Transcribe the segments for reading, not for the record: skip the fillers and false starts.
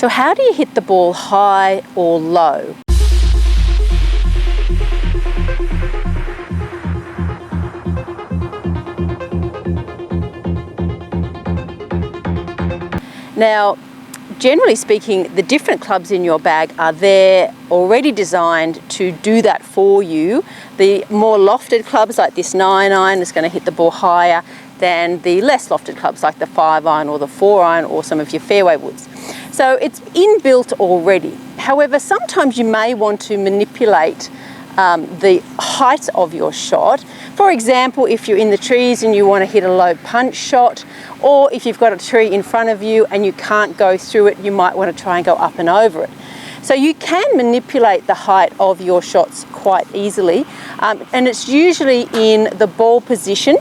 So how do you hit the ball high or low? Now, generally speaking, the different clubs in your bag are there already designed to do that for you. The more lofted clubs like this 9-iron is going to hit the ball higher than the less lofted clubs like the 5-iron or the 4-iron or some of your fairway woods. So it's inbuilt already. However, sometimes you may want to manipulate the height of your shot. For example, if you're in the trees and you want to hit a low punch shot, or if you've got a tree in front of you and you can't go through it, you might want to try and go up and over it. So you can manipulate the height of your shots quite easily, and it's usually in the ball position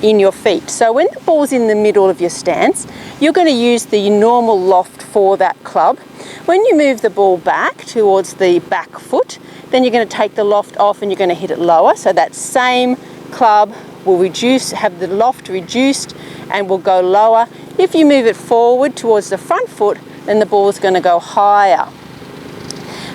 in your feet. So when the ball's in the middle of your stance, you're going to use the normal loft for that club. When you move the ball back towards the back foot, then you're going to take the loft off and you're going to hit it lower. So that same club will have the loft reduced and will go lower. If you move it forward towards the front foot, then the ball is going to go higher.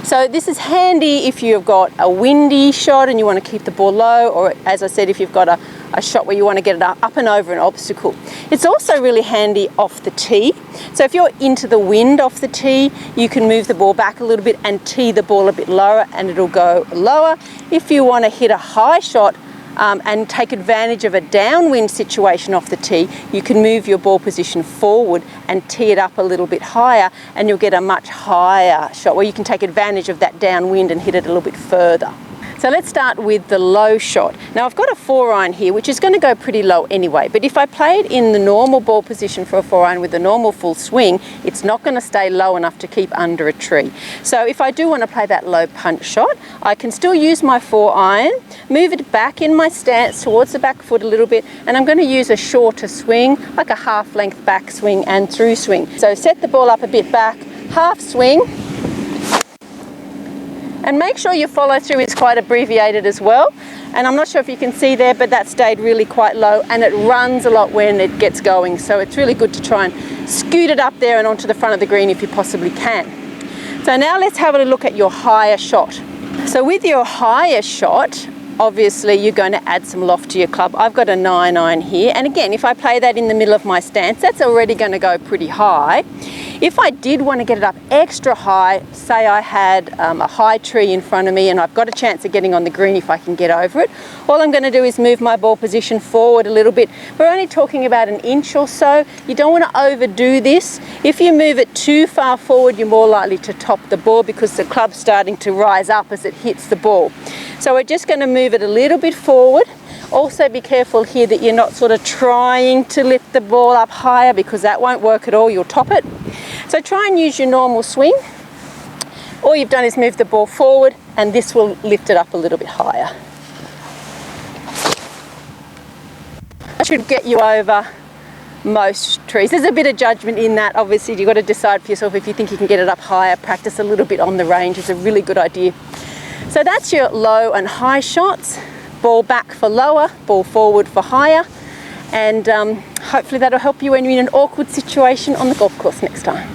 So this is handy if you've got a windy shot and you want to keep the ball low, or as I said, if you've got a shot where you want to get it up and over an obstacle. It's also really handy off the tee. So if you're into the wind off the tee, you can move the ball back a little bit and tee the ball a bit lower and it'll go lower. If you want to hit a high shot and take advantage of a downwind situation off the tee, you can move your ball position forward and tee it up a little bit higher and you'll get a much higher shot where you can take advantage of that downwind and hit it a little bit further. So let's start with the low shot. Now I've got a 4-iron here, which is going to go pretty low anyway, but if I play it in the normal ball position for a 4-iron with a normal full swing, it's not going to stay low enough to keep under a tree. So if I do want to play that low punch shot, I can still use my 4-iron, move it back in my stance towards the back foot a little bit, and I'm going to use a shorter swing, like a half length back swing and through swing. So set the ball up a bit back, half swing, and make sure your follow through is quite abbreviated as well. And I'm not sure if you can see there, but that stayed really quite low and it runs a lot when it gets going. So it's really good to try and scoot it up there and onto the front of the green if you possibly can. So now let's have a look at your higher shot. So with your higher shot, obviously you're going to add some loft to your club. I've got a 9-iron here, and again, if I play that in the middle of my stance, that's already going to go pretty high. If I did want to get it up extra high, say I had a high tree in front of me and I've got a chance of getting on the green if I can get over it, all I'm going to do is move my ball position forward a little bit. We're only talking about an inch or so. You don't want to overdo this. If you move it too far forward, you're more likely to top the ball because the club's starting to rise up as it hits the ball. So we're just going to move it a little bit forward. Also be careful here that you're not sort of trying to lift the ball up higher because that won't work at all, you'll top it. So try and use your normal swing. All you've done is move the ball forward and this will lift it up a little bit higher. That should get you over most trees. There's a bit of judgment in that. Obviously you've got to decide for yourself if you think you can get it up higher. Practice a little bit on the range is a really good idea. So that's your low and high shots. Ball back for lower, ball forward for higher, and hopefully that'll help you when you're in an awkward situation on the golf course next time.